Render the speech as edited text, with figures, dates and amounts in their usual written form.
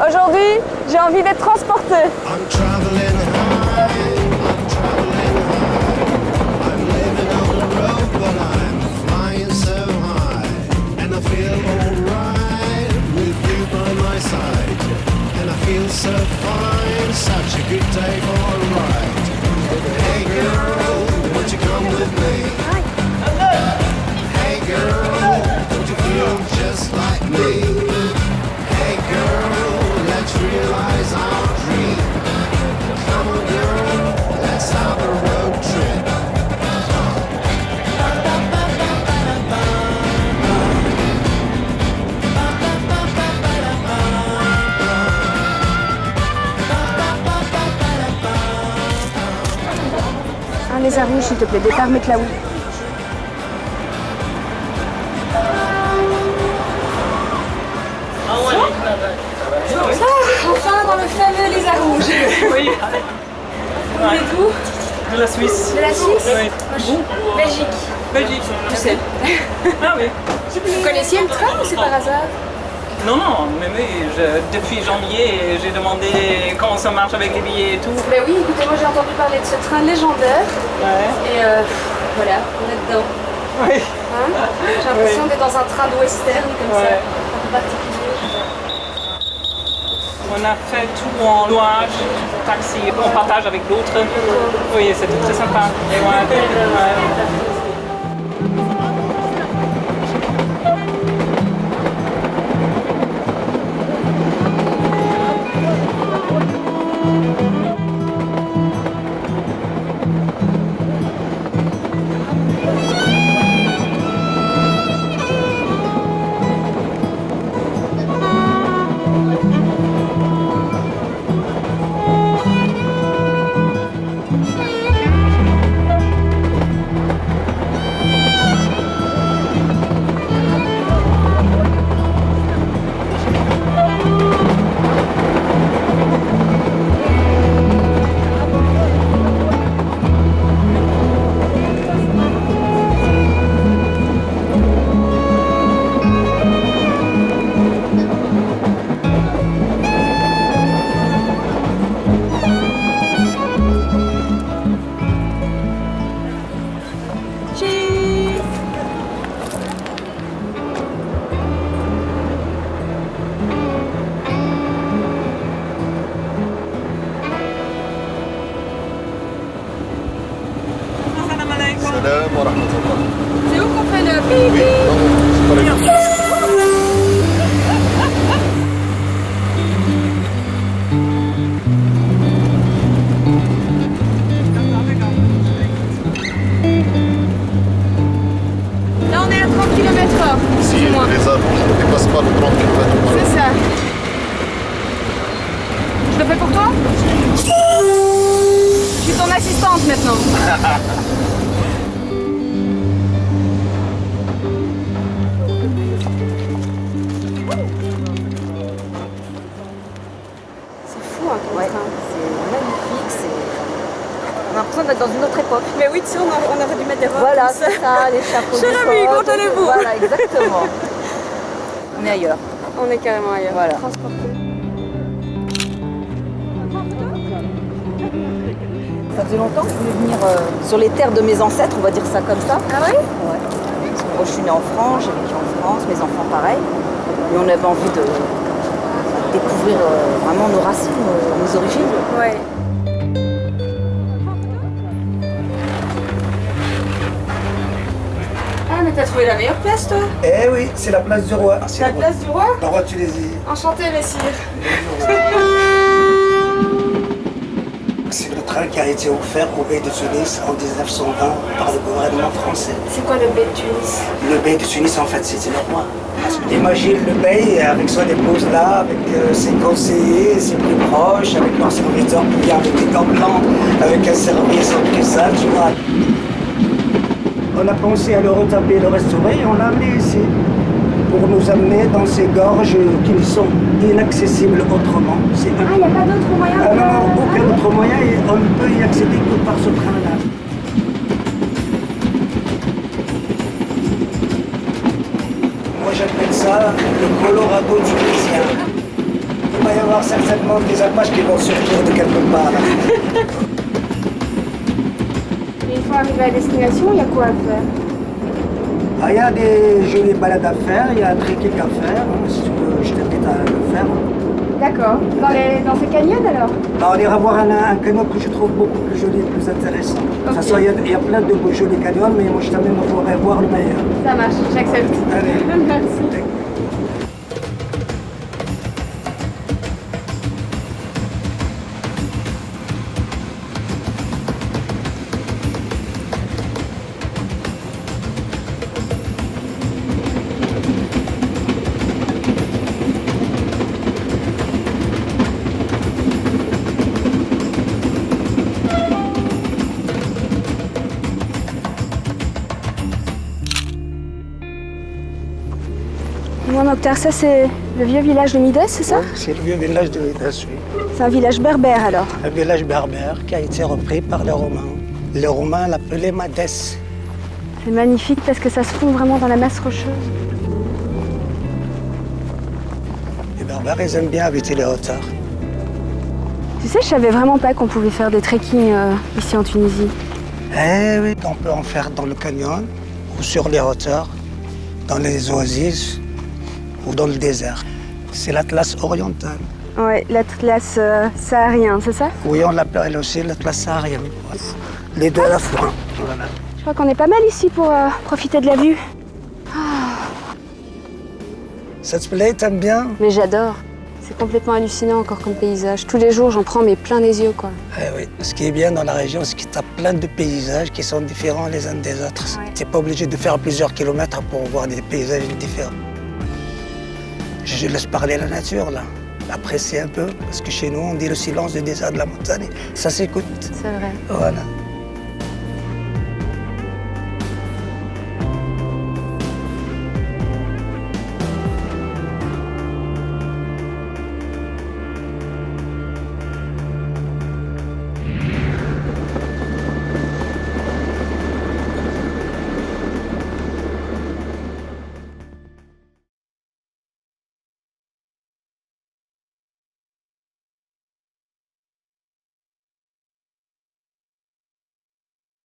Aujourd'hui, j'ai envie d'être transportée. So fine, such a good day for a ride. Hey girl, won't you come with me? Hey girl, don't you feel just like me? Hey girl, let's realize our dream. Come on girl, let's have a road trip. Un lézard rouge, s'il te plaît, départ Méclaoui. Enfin, dans le fameux lézard rouge. Oui. Vous venez d'où? De la Suisse. De la Suisse? Oui. Vous? Belgique. Belgique. Tu sais. Ah oui. Vous connaissiez le train ou c'est par hasard? Non, non, mais oui, depuis janvier, j'ai demandé comment ça marche avec les billets et tout. Ben oui, écoutez, moi j'ai entendu parler de ce train légendaire. Ouais. Et voilà, on est dedans. Oui. Hein, j'ai l'impression d'être dans un train de western comme ça, Ouais. un peu particulier. On a fait tout en louage, taxi, on partage avec d'autres. Oui, c'était très sympa. Et ouais. Salam wa rahmatullah. C'est où qu'on fait le pipi? Oui, non, c'est pas les- Là on est à 30 km/h, Si plus ou moins. les arbres ne dépassent pas le 30 km/h. C'est ça. Je le fais pour toi? Je suis ton assistante maintenant. C'est fou hein, comme train. C'est magnifique, on a l'impression d'être dans une autre époque. Mais oui, tu sais, on aurait dû mettre des robes. Voilà, comme ça. c'est ça, les chapeaux de Cher ami, coq, comment allez-vous? Voilà, exactement. On est ailleurs. On est carrément ailleurs. Voilà. Transporté. Ça faisait longtemps que je voulais venir sur les terres de mes ancêtres, on va dire ça comme ça. Ah oui? Ouais. Parce que moi je suis née en France, j'ai vécu en France, mes enfants pareil. Et on avait envie de découvrir vraiment nos racines, nos origines. Ouais. Ah mais t'as trouvé la meilleure place toi? Eh oui, c'est la place du roi. C'est la place du roi? Le roi Tunisie. Enchanté messire. C'est le train qui a été offert au bey de Tunis en 1920 par le gouvernement français. C'est quoi le bey de Tunis? Le bey de Tunis, en fait, c'était le roi. Imagine le bey avec son épouse là, avec ses conseillers, ses plus proches, avec leur serviteur qui vient avec des gants blancs, avec un service en tout ça, tu vois. On a pensé à le retaper, le restaurer et on l'a amené ici pour nous amener dans ces gorges qui sont inaccessibles autrement. C'est Ah, il n'y a pas d'autre moyen Ah non, non, aucun autre moyen et on ne peut y accéder que par ce train-là. Moi j'appelle ça le Colorado tunisien. Il va y avoir certainement des alpages qui vont surgir de quelque part. Là. Et une fois arrivé à destination, il y a quoi à faire? Ah, il y a des jolies balades à faire, il y a un trekking à faire. Si tu veux, je t'invite à le faire. D'accord. Dans ces canyons alors? Alors, on ira voir un canyon que je trouve beaucoup plus joli et plus intéressant. De toute façon, il y a plein de beaux jolis canyons, mais moi je t'amène à voir le meilleur. Ça marche, j'accepte. Allez. Merci. Bon, docteur, ça c'est le vieux village de Mides, c'est ça? C'est le vieux village de Midas, oui. C'est un village berbère alors? Un village berbère qui a été repris par les Romains. Les Romains l'appelaient Madès. C'est magnifique parce que ça se fond vraiment dans la masse rocheuse. Les Berbères, ils aiment bien habiter les hauteurs. Tu sais, je savais vraiment pas qu'on pouvait faire des trekking ici en Tunisie. Eh oui, on peut en faire dans le canyon ou sur les hauteurs, dans les oasis ou dans le désert. C'est l'Atlas oriental. Ouais, l'Atlas saharien, c'est ça? Oui, on l'appelle aussi l'Atlas saharien. Les deux à la fois. Voilà. Je crois qu'on est pas mal ici pour profiter de la vue. Ça te plaît, t'aimes bien? Mais j'adore. C'est complètement hallucinant encore comme paysage. Tous les jours, j'en prends mais plein les yeux, quoi. Eh oui. Ce qui est bien dans la région, c'est que tu as plein de paysages qui sont différents les uns des autres. Ouais. Tu n'es pas obligé de faire plusieurs kilomètres pour voir des paysages différents. Je laisse parler la nature, là. Apprécier un peu, parce que chez nous, on dit le silence du désert de la montagne. Ça s'écoute. C'est vrai. Voilà.